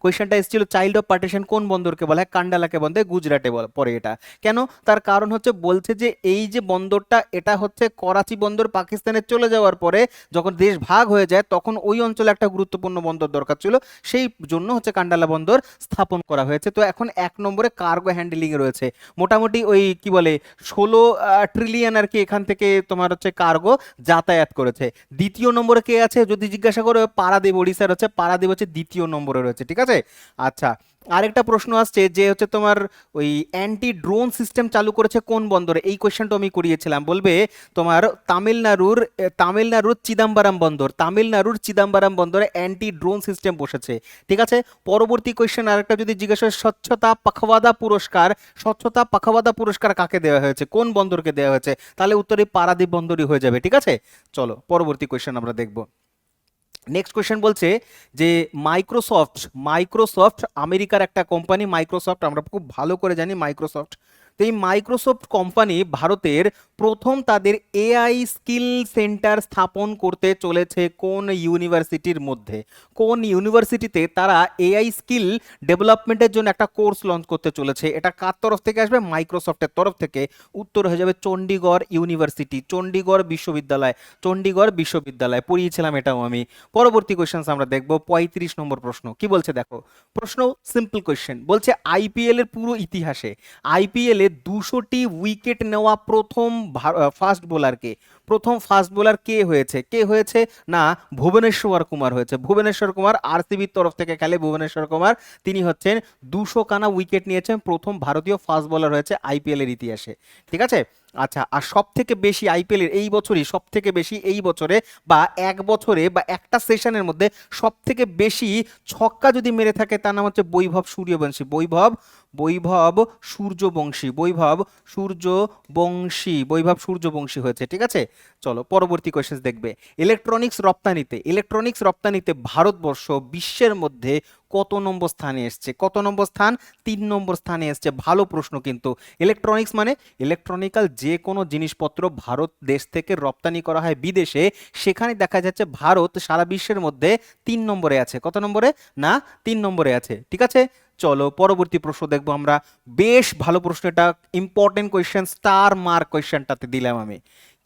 কোয়েশ্চেনটা এসেছিল চাইল্ড অফ পার্টিশন কোন বন্দরকে বলা হয়? কান্ডালাকে বন্দর, গুজরাটে পড়ে এটা। কেন? তার কারণ হচ্ছে বলছে যে এই যে বন্দরটা এটা হচ্ছে করাচি বন্দর পাকিস্তানে চলে যাওয়ার পরে যখন দেশ ভাগ হয়ে যায় তখন ওই অঞ্চলে একটা গুরুত্বপূর্ণ বন্দর দরকার ছিল, সেই জন্য হচ্ছে কান্ডালা বন্দর স্থাপন করা হয়েছে। তো এখন 1 নম্বরে কার্গো হ্যান্ডলিং এ রয়েছে। মোটামুটি ওই কি বলে 16 ট্রিলিয়ন আর কি এখান থেকে তোমার হচ্ছে কার্গো যাতায়াত করেছে। 2য় নম্বরে কে আছে যদি জিজ্ঞাসা করো? পারাদীপ, ওড়িশার হচ্ছে পারাদীপ হচ্ছে 2য় নম্বরে রয়েছে। ঠিক আছে, আচ্ছা আরেকটা প্রশ্ন আসছে যে হচ্ছে তোমার ওই অ্যান্টি ড্রোন সিস্টেম চালু করেছে কোন বন্দরে? এই কোয়েশ্চেনটা আমি করিয়েছিলাম, বলবে তোমার তামিলনাড়ুর চিদাম্বারাম বন্দরে অ্যান্টি ড্রোন সিস্টেম বসেছে। ঠিক আছে, পরবর্তী কোয়েশ্চেন আরেকটা যদি জিজ্ঞাসা হয়, স্বচ্ছতা পাখওয়াদা পুরস্কার কাকে দেওয়া হয়েছে, কোন বন্দরকে দেওয়া হয়েছে? তাহলে উত্তরে পারাদীপ বন্দরই হয়ে যাবে। ঠিক আছে, চলো পরবর্তী কোয়েশ্চেন আমরা দেখব। নেক্সট কোয়েশ্চেন বলছে যে মাইক্রোসফট, মাইক্রোসফট আমেরিকার একটা কোম্পানি। মাইক্রোসফট আমরা খুব ভালো করে জানি মাইক্রোসফট। তো এই মাইক্রোসফট কোম্পানি ভারতের প্রথম তাদের এআই স্কিল সেন্টার স্থাপন করতে চলেছে কোন ইউনিভার্সিটির মধ্যে? কোন ইউনিভার্সিটিতে তারা এআই স্কিল ডেভেলপমেন্টের জন্য একটা কোর্স লঞ্চ করতে চলেছে? এটা কার তরফ থেকে আসবে? মাইক্রোসফটের তরফ থেকে। উত্তর হয়ে যাবে চণ্ডীগড় ইউনিভার্সিটি, চণ্ডীগড় বিশ্ববিদ্যালয়। চণ্ডীগড় বিশ্ববিদ্যালয় পড়িয়েছিলাম এটাও আমি। পরবর্তী কোয়েশ্চেন আমরা দেখব 35 নম্বর প্রশ্ন। কি বলছে দেখো, প্রশ্ন সিম্পল কোয়েশ্চেন। বলছে আইপিএল এর পুরো ইতিহাসে আইপিএল এ 200টি উইকেট নেওয়া প্রথম ফাস্ট বোলারকে, প্রথম ফাস্ট বোলার কে হয়েছে? কে হয়েছে না ভুবনেশ্বর কুমার হয়েছে। ভুবনেশ্বর কুমার আরসিবির তরফ থেকে খেলে ভুবনেশ্বর কুমার, তিনি হচ্ছেন 200 খানা উইকেট নিয়েছেন, প্রথম ভারতীয় ফাস্ট বোলার হয়েছে আইপিএল এর ইতিহাসে। ঠিক আছে। আচ্ছা, আর সব থেকে বেশি আইপিএল এর এই বছরই সব থেকে বেশি, এই বছরে বা এক বছরে বা একটা সেশনের মধ্যে সব থেকে বেশি ছক্কা যদি মেরে থাকে তার নাম হচ্ছে বৈভব সূর্যবংশী। বৈভব, বৈভব সূর্যবংশী, বৈভব সূর্যবংশী, বৈভব সূর্যবংশী হয়েছে। ঠিক আছে। চলো পরবর্তী কোয়েশ্চেন দেখবে। ইলেকট্রনিক্স রপ্তানিতে, ইলেকট্রনিক্স রপ্তানিতে ভারতবর্ষ বিশ্বের মধ্যে কত নম্বর স্থানে এসছে? কত নম্বর স্থান? 3 নম্বর স্থানে এসছে। ভালো প্রশ্ন কিন্তু। ইলেকট্রনিক্স মানে ইলেকট্রনিক্যাল যে কোনো জিনিসপত্র ভারত দেশ থেকে রপ্তানি করা হয় বিদেশে, সেখানে দেখা যাচ্ছে ভারত সারা বিশ্বের মধ্যে 3 নম্বরে আছে। কত নম্বরে? না 3 নম্বরে আছে। ঠিক আছে। চলো পরবর্তী প্রশ্ন দেখবো আমরা। বেশ ভালো প্রশ্ন, এটা ইম্পর্টেন্ট কোয়েশ্চেন, স্টার মার্ক কোয়েশ্চেনটাতে দিলাম আমি।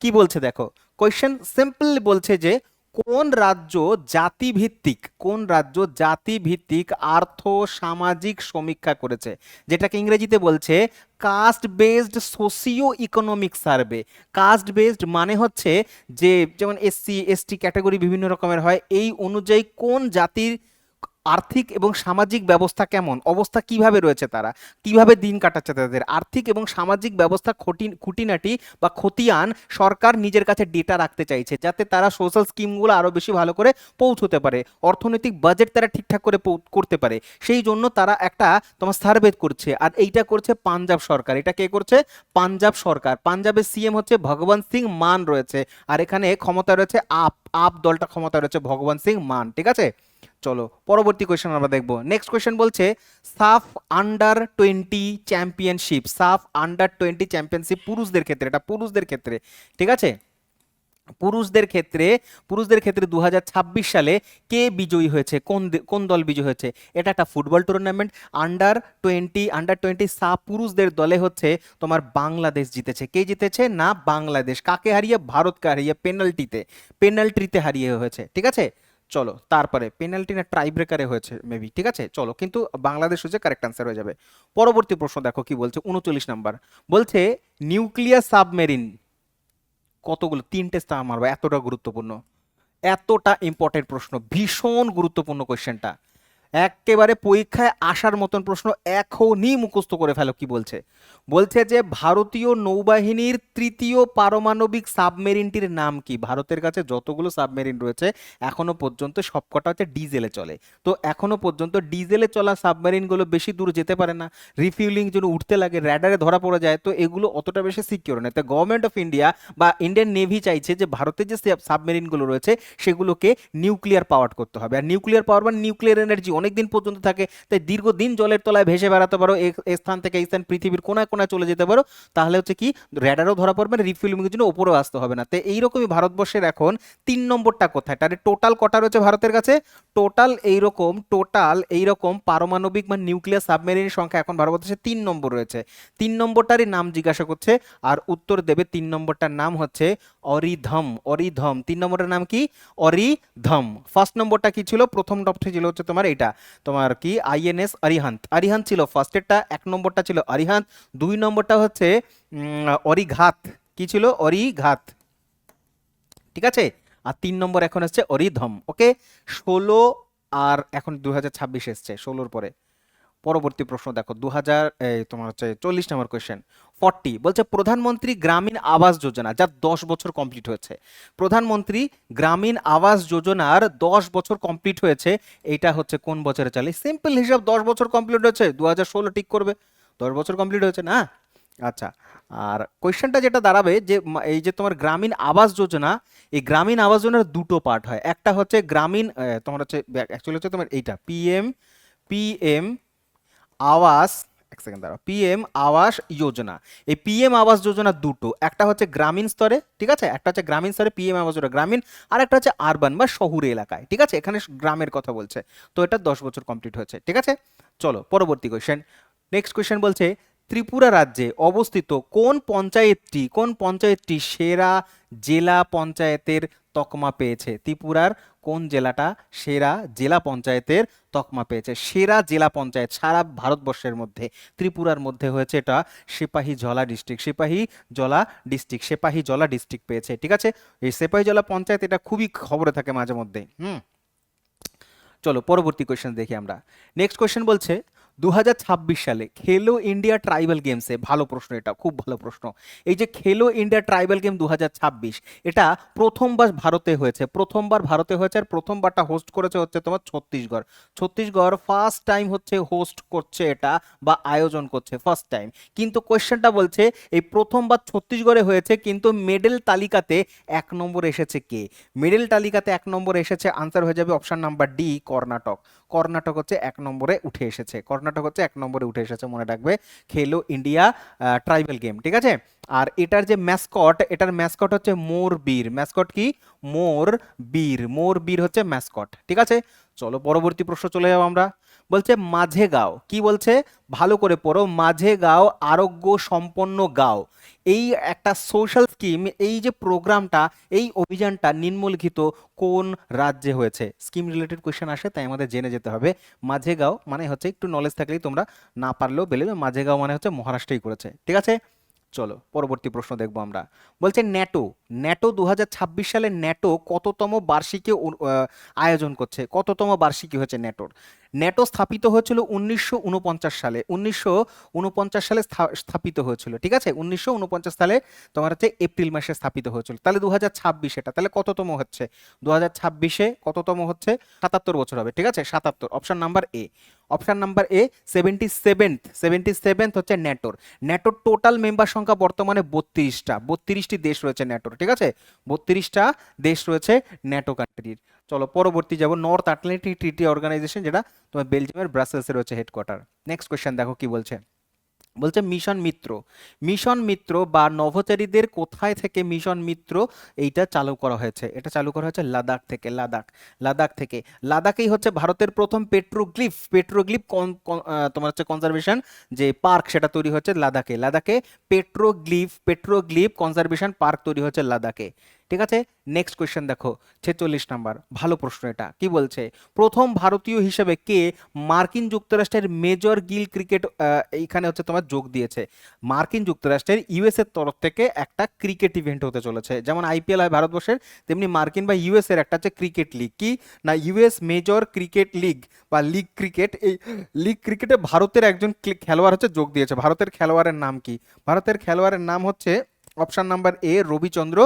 কি বলছে দেখো, কোয়েশ্চেন সিম্পল বলছে যে কোন রাজ্য জাতিভিত্তিক, কোন রাজ্য জাতিভিত্তিক আর্থ সামাজিক সমীক্ষা করেছে, যেটাকে ইংরেজিতে বলছে caste based socio economic survey. Caste based মানে হচ্ছে যে যেমন এসসি এসটি ক্যাটাগরি বিভিন্ন রকমের হয়, এই অনুযায়ী কোন জাতির আর্থিক এবং সামাজিক ব্যবস্থা কেমন, অবস্থা কিভাবে রয়েছে, তারা কিভাবে দিন কাটাচ্ছে, তাদের আর্থিক এবং সামাজিক ব্যবস্থা খুঁটিনাটি বা খতিয়ান সরকার নিজের কাছে ডেটা রাখতে চাইছে, যাতে তারা সোশ্যাল স্কিমগুলো আরো বেশি ভালো করে পৌঁছতে পারে, অর্থনৈতিক বাজেট তারা ঠিকঠাক করে করতে পারে। সেই জন্য তারা একটা তোমার সার্ভে করছে, আর এইটা করছে পাঞ্জাব সরকার। এটা কে করছে? পাঞ্জাব সরকার। পাঞ্জাবের সিএম হচ্ছে ভগবন্ত সিং মান রয়েছে, আর এখানে ক্ষমতা রয়েছে আপ, আপ দলটা ক্ষমতা রয়েছে ভগবন্ত সিং মান। ঠিক আছে। চলো পরবর্তী কোয়েশ্চেন আমরা দেখবো। নেক্সট কোয়েশ্চেন বলছে সাফ আন্ডার 20 চ্যাম্পিয়নশিপ, সাফ আন্ডার 20 চ্যাম্পিয়নশিপ পুরুষদের ক্ষেত্রে, এটা পুরুষদের ক্ষেত্রে। ঠিক আছে। পুরুষদের ক্ষেত্রে, পুরুষদের ক্ষেত্রে 2026 সালে কে বিজয়ী হয়েছে? কোন দল বিজয়ী হয়েছে? এটা একটা ফুটবল টুর্নামেন্ট। আন্ডার 20 সাফ পুরুষদের দলে হচ্ছে তোমার বাংলাদেশ জিতেছে। কে জিতেছে? না বাংলাদেশ। কাকে হারিয়ে? ভারতকে হারিয়ে, পেনাল্টিতে, পেনাল্টিতে হারিয়ে হয়েছে। ঠিক আছে। চলো তারপরে পেনাল্টি না ট্রাই ব্রেকারে হয়েছে মেবি। ঠিক আছে। চলো কিন্তু বাংলাদেশ হচ্ছে কারেক্ট আনসার হয়ে যাবে। পরবর্তী প্রশ্ন দেখো কি বলছে, 39 নাম্বার। বলছে নিউক্লিয়ার সাবমেরিন কতগুলো? 3টে স্টার মারবা, এতটা গুরুত্বপূর্ণ, এতটা ইম্পর্টেন্ট প্রশ্ন, ভীষণ গুরুত্বপূর্ণ কোয়েশ্চেনটা, একেবারে পরীক্ষায় আসার মতন প্রশ্ন, এখনই মুখস্থ করে ফেলো। কি বলছে? বলছে যে ভারতীয় নৌবাহিনীর তৃতীয় পারমাণবিক সাবমেরিনটির নাম কি? ভারতের কাছে যতগুলো সাবমেরিন রয়েছে এখনো পর্যন্ত সবকটা হচ্ছে ডিজেলে চলে। তো এখনো পর্যন্ত ডিজেলে চলা সাবমেরিনগুলো বেশি দূর যেতে পারে না, রিফিউলিং জন্য উঠতে লাগে, র্যাডারে ধরা পড়ে যায়, তো এগুলো অতটা বেশি সিকিউর নয়। তো গভর্নমেন্ট অফ ইন্ডিয়া বা ইন্ডিয়ান নেভি চাইছে যে ভারতের যে সাবমেরিনগুলো রয়েছে সেগুলোকে নিউক্লিয়ার পাওয়ার করতে হবে। আর নিউক্লিয়ার পাওয়ার মানে নিউক্লিয়ার এনার্জি অনেক দিন পর্যন্ত থাকে, তাই দীর্ঘদিন জলের তলায় ভেসে বেড়াতে পারো, এই স্থান থেকে এই স্থান, পৃথিবীর কোনায় কোনায় চলে যেতে পারো। তাহলে হচ্ছে কি র্যাডারও ধরা পড়বে না, রিফিউলিংয়ের জন্য উপরেও আসতে হবে না। তো এইরকমই ভারতবর্ষের এখন 3 নম্বরটা কোথায়? তাহলে টোটাল কটা রয়েছে ভারতের কাছে? টোটাল এইরকম পারমাণবিক বা নিউক্লিয়ার সাবমেরিনের সংখ্যা এখন ভারতবর্ষে 3 নম্বর রয়েছে। 3 নম্বরটারই নাম জিজ্ঞাসা করছে, আর উত্তর দেবে 3 নম্বরটার নাম হচ্ছে অরিধম। অরিধম 3 নম্বরের নাম কি? অরিধম। ফার্স্ট নম্বরটা কি ছিল? প্রথম টপটা ছিল হচ্ছে তোমার এটা, তোমার কি আইএনএস অরিহান্ত। অরিহান্ত ছিল ফার্স্টেরটা, 1 নম্বরটা ছিল অরিহান্ত, 2 নম্বরটা হচ্ছে অরিঘাত। কি ছিল? অরিঘাত। ঠিক আছে। আর 3 নম্বর এখন হচ্ছে অরিধম। ওকে। 16 আর এখন 2026 এসছে, 16-র পরে। পরবর্তী প্রশ্ন দেখো, তোমার হচ্ছে 40 নম্বর কোয়েশ্চেন। 40 বলছে প্রধানমন্ত্রী গ্রামীণ আবাস যোজনা, যার 10 বছর কমপ্লিট হয়েছে, প্রধানমন্ত্রী গ্রামীণ আবাস যোজনার 10 বছর কমপ্লিট হয়েছে, এটা হচ্ছে কোন বছরে চলে? সিম্পল হিসাব, 10 বছর কমপ্লিট হয়েছে 2016 ঠিক করবে, 10 বছর কমপ্লিট হয়েছে না, আচ্ছা, আর কোয়েশ্চেনটা যেটা দাঁড়াবে যে এই যে তোমার গ্রামীণ আবাস যোজনা, এই গ্রামীণ আবাস যোজনার দুটো পার্ট হয়। একটা হচ্ছে গ্রামীণ তোমার হচ্ছে অ্যাকচুয়ালি হচ্ছে তোমার এইটা পিএম পিএম আবাস, এক সেকেন্ড দাঁড়াও, পিএম আবাস যোজনা। এই পিএম আবাস যোজনা দুটো, একটা হচ্ছে গ্রামীণ স্তরে, ঠিক আছে, একটা হচ্ছে গ্রামীণ স্তরে পিএম আবাস যোজনা গ্রামীণ, আর একটা হচ্ছে আরবান বা শহুরে এলাকায়, ঠিক আছে, এখানে গ্রামের কথা বলছে। তো এটা 10 বছর কমপ্লিট হয়েছে, ঠিক আছে। চলো পরবর্তী কোয়েশ্চেন। নেক্সট কোয়েশ্চেন বলছে ত্রিপুরা রাজ্যে অবস্থিত কোন পঞ্চায়েতটি সেরা জেলা পঞ্চায়েতের তকমা পেয়েছে? ত্রিপুরার কোন জেলাটা সেরা জেলা পঞ্চায়েতের তকমা পেয়েছে? সেরা জেলা পঞ্চায়েত সারা ভারতবর্ষের মধ্যে ত্রিপুরার মধ্যে হয়েছে এটা সিপাহীজলা ডিস্ট্রিক্ট পেয়েছে, ঠিক আছে। এই সিপাহীজলা পঞ্চায়েত এটা খুবই খবরে থাকে মাঝে মধ্যে। চলো পরবর্তী কোয়েশ্চেন দেখি আমরা। নেক্সট কোয়েশ্চেন বলছে 2026 সালে খেলো ইন্ডিয়া ট্রাইবাল গেমসে, ভালো প্রশ্ন, এটা খুব ভালো প্রশ্ন। এই যে খেলো ইন্ডিয়া ট্রাইবাল গেম 2026, এটা প্রথমবার ভারতে হয়েছে, আর প্রথমবারটা হোস্ট করেছে হচ্ছে তোমার ছত্তিশগড় ফার্স্ট টাইম হচ্ছে হোস্ট করছে এটা, বা আয়োজন করছে ফার্স্ট টাইম। কিন্তু কোয়েশ্চেনটা বলছে এই প্রথমবার ছত্তিশগড়ে হয়েছে, কিন্তু মেডেল তালিকাতে 1 নম্বরে এসেছে কে? মেডেল তালিকাতে 1 নম্বরে এসেছে, আনসার হয়ে যাবে option number D, Karnataka. Karnataka হচ্ছে 1 নম্বরে উঠে এসেছে, মনে রাখবে, খেলো ইন্ডিয়া ট্রাইবাল গেম, ঠিক আছে। আর এটার ম্যাসকট হচ্ছে মোর বীর। ম্যাসকট কি? মোর বীর হচ্ছে ম্যাসকট, ঠিক আছে। চলো পরবর্তী প্রশ্ন চলে যাবো আমরা। বলছে মাঝেগাঁও, কি বলছে ভালো করে পড়ো, মাঝেগাঁও আরোগ্য সম্পন্ন গাঁও, এই একটা সোশ্যাল স্কিম, এই যে প্রোগ্রামটা, এই অভিযানটা নিম্নলিখিত কোন রাজ্যে হয়েছে? স্কিম রিলেটেড কোয়েশ্চেন আসে, তাই আমাদের জেনে যেতে হবে। মাঝেগাঁও মানে হচ্ছে, একটু নলেজ থাকলেই তোমরা, না পারলেও বেলেবে, মাঝেগাঁও মানে হচ্ছে মহারাষ্ট্রেই করেছে, ঠিক আছে। চলো পরবর্তী প্রশ্ন দেখবো আমরা। বলছে ন্যাটো ন্যাটো 2026 সালে ন্যাটো কততম বার্ষিকী আয়োজন করছে? কততম বার্ষিকী হচ্ছে ন্যাটোর? ন্যাটো স্থাপিত হয়েছিল 1949 সালে, 1949 সালে স্থাপিত হয়েছিল, ঠিক আছে, 1949 সালে তোমার হচ্ছে এপ্রিল মাসে স্থাপিত হয়েছিল। তাহলে 2026 এটা তাহলে কততম হচ্ছে? 2026-এ কততম হচ্ছে? 77 বছর হবে, ঠিক আছে, 77, অপশন নাম্বার এ 77th হচ্ছে ন্যাটোর টোটাল মেম্বার সংখ্যা বর্তমানে 32টি দেশ রয়েছে ন্যাটোর, ঠিক আছে, 32টা দেশ রয়েছে ন্যাটো কান্ট্রির। চলো পরবর্তী যাব, নর্থ আটলান্টিক ট্রিটি অর্গানাইজেশন, যেটা তোমার বেলজিয়ামের ব্রাসেলসে রয়েছে হেডকোয়ার্টার। নেক্সট কোয়েশ্চেন দেখো কি বলছে। বলছে মিশন মিত্র বা নভোচারীদের কোথায় থেকে মিশন মিত্র এইটা চালু করা হয়েছে? এটা চালু করা হয়েছে লাদাখেই হচ্ছে ভারতের প্রথম পেট্রোগ্লিফ তোমার হচ্ছে কনজারভেশন যে পার্ক, সেটা তৈরি হচ্ছে লাদাখে পেট্রোগ্লিফ কনজারভেশন পার্ক তৈরি হচ্ছে লাদাখে, ঠিক আছে। নেক্সট কোয়েশ্চেন দেখো, 46 নাম্বার, ভালো প্রশ্ন এটা, কি বলছে প্রথম ভারতীয় হিসেবে কে মার্কিন যুক্তরাষ্ট্রের মেজর গিল ক্রিকেট এইখানে হচ্ছে তোমার যোগ দিয়েছে? মার্কিন যুক্তরাষ্ট্রের ইউএস এর তরফ থেকে একটা ক্রিকেট ইভেন্ট হতে চলেছে, যেমন আইপিএল হয় ভারতবর্ষের, তেমনি মার্কিন বা ইউএস এর একটা হচ্ছে ক্রিকেট লিগ, কি না ইউএস মেজর ক্রিকেট লিগ বা লিগ ক্রিকেট। এই লিগ ক্রিকেটে ভারতের একজন খেলোয়াড় হচ্ছে যোগ দিয়েছে। ভারতের খেলোয়াড়ের নাম কি? ভারতের খেলোয়াড়ের নাম হচ্ছে option number A, Ravichandra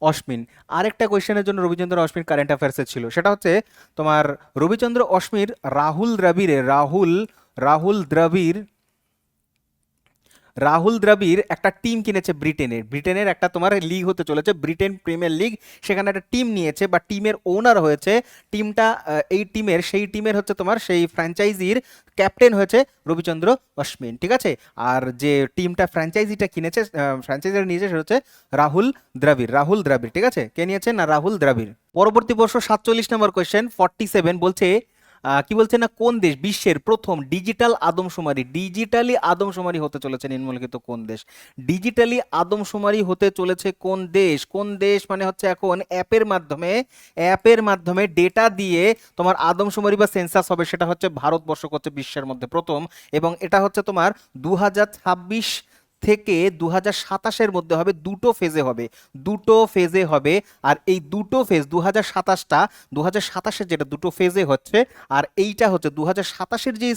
Ashwin. আরেকটা কোয়েশ্চেনের জন্য রবিচন্দ্র অশ্বিন কারেন্ট অ্যাফেয়ার্সে ছিল, সেটা হচ্ছে তোমার রবিচন্দ্র অশ্বিন রাহুল দ্রাবিড় একটা টিম কিনেছে ব্রিটেনের একটা তোমার লিগ হতে চলেছে, ব্রিটেন প্রিমিয়ার লিগ, সেখানে একটা টিম নিয়েছে বা টিমের ওনার হয়েছে। টিমটা সেই টিমের হচ্ছে তোমার সেই ফ্র্যাঞ্চাইজির ক্যাপ্টেন হয়েছে রবিচন্দ্র অশ্বিন, ঠিক আছে। আর যে টিমটা ফ্র্যাঞ্চাইজিটা কিনেছে, ফ্র্যাঞ্চাইজিটা নিয়েছে সেটা হচ্ছে রাহুল দ্রাবিড়, ঠিক আছে। কে নিয়েছে? না রাহুল দ্রাবিড়। পরবর্তী প্রশ্ন 47 নম্বর কোয়েশ্চেন, 47 বলছে কি বলছে না কোন দেশ বিশ্বের প্রথম ডিজিটালি আদমশুমারি হতে চলেছে নিম্নলিখিত কোন দেশ? ডিজিটালি আদমশুমারি হতে চলেছে কোন দেশ মানে হচ্ছে এখন অ্যাপের মাধ্যমে ডেটা দিয়ে তোমার আদমশুমারি বা সেন্সাস হবে, সেটা হচ্ছে ভারতবর্ষ করছে বিশ্বের মধ্যে প্রথম। এবং এটা হচ্ছে তোমার 2026 থেকে 2027-এর মধ্যে হবে, দুটো ফেজে হবে, দুটো ফেজে হবে। আর এই দুটো ফেজ 2027টা 2027-এর যেটা দুটো ফেজে হচ্ছে, আর এইটা হচ্ছে 2027-এর যে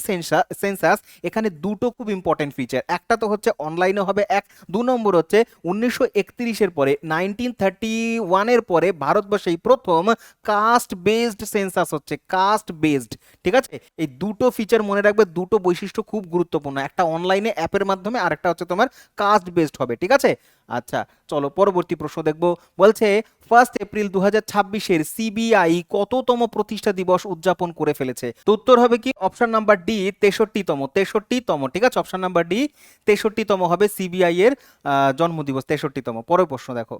সেন্সাস, এখানে দুটো খুব ইম্পর্টেন্ট ফিচার। একটা তো হচ্ছে অনলাইনে হবে, এক, দু নম্বর হচ্ছে 1931-এর পরে 1931-এর পরে ভারতবর্ষে এই প্রথম কাস্ট বেসড সেন্সাস হচ্ছে, কাস্ট বেসড। ঠিক আছে, এই দুটো ফিচার মনে রাখবে, দুটো বৈশিষ্ট্য খুব গুরুত্বপূর্ণ, একটা অনলাইনে অ্যাপের মাধ্যমে আর একটা হচ্ছে তোমার কাস্ট বেসড হবে। ঠিক আছে, আচ্ছা চলো পরবর্তী প্রশ্ন দেখবো। বলছে 1 এপ্রিল 2026-এর সিবিআই কততম প্রতিষ্ঠা দিবস উদযাপন করে ফেলেছে? তো উত্তর হবে কি অপশন নাম্বার ডি 63তম, 63তম। ঠিক আছে, অপশন নাম্বার ডি 63তম হবে সিবিআই এর জন্মদিবস, 63তম। পরের প্রশ্ন দেখো,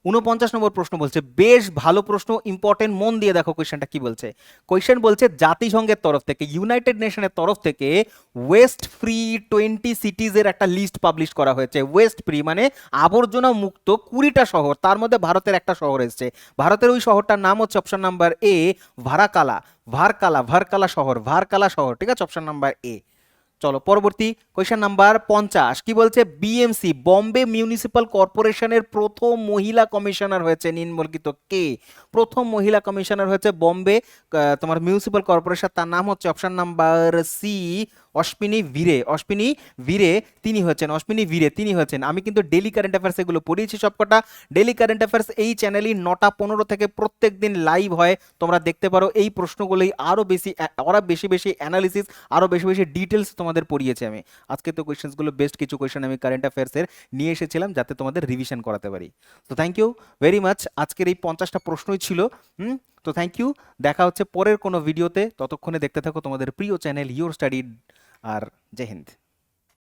49 নম্বর প্রশ্ন বলছে, বেশ ভালো প্রশ্ন, ইম্পর্টেন্ট, মন দিয়ে দেখো কোয়েশ্চেনটা কি বলছে। কোয়েশ্চেন বলছে জাতিসংঘের তরফ থেকে, ইউনাইটেড নেশনের তরফ থেকে ওয়েস্ট ফ্রি 20 সিটিজের একটা লিস্ট পাবলিশ করা হয়েছে। ওয়েস্ট ফ্রি মানে আবর্জনা মুক্ত 20টা শহর, তার মধ্যে ভারতের একটা শহর এসেছে। ভারতের ওই শহরটার নাম হচ্ছে অপশন নাম্বার এ ভারাকালা, ভারকালা শহর, ভারকালা শহর। ঠিক আছে, অপশন নাম্বার এ। চলো পরবর্তী কোয়েশ্চেন নাম্বার 50 কি বলছে, বিএমসি বম্বে মিউনিসিপাল কর্পোরেশনের প্রথম মহিলা কমিশনার হয়েছে নিম্নলিখিত কে? প্রথম মহিলা কমিশনার হয়েছে বম্বে তোমার মিউনিসিপাল কর্পোরেশন, তার নাম হচ্ছে option number C Ashwini ভিরে, Ashwini ভিরে তিনি হচ্ছেন, অশ্বিনী ভিরে তিনি হচ্ছেন। আমি কিন্তু ডেলি কারেন্ট অ্যাফেয়ার্স এগুলো পড়িয়েছি সবকটা। ডেলি কারেন্ট অ্যাফেয়ার্স এই চ্যানেলই 9টা 15 থেকে প্রত্যেক দিন লাইভ হয়, তোমরা দেখতে পারো। এই প্রশ্নগুলোই আরো বেশি, ওরা বেশি বেশি অ্যানালিসিস, আরো বেশি বেশি ডিটেলস তোমাদের পড়িয়েছি আমি। আজকে তো কোয়েশ্চেন্সগুলো বেস্ট কিছু কোয়েশ্চেন আমি কারেন্ট অ্যাফেয়ার্সের নিয়ে এসেছিলাম যাতে তোমাদের রিভিশন করাতে পারি। তো থ্যাংক ইউ ভেরি মাচ, আজকের এই 50টা প্রশ্নই ছিল। তো থ্যাংক ইউ, দেখা হচ্ছে পরের কোনো ভিডিওতে, ততক্ষণে দেখতে থাকো তোমাদের প্রিয় চ্যানেল ইয়োর স্টাডি। আর জয় হিন্দ।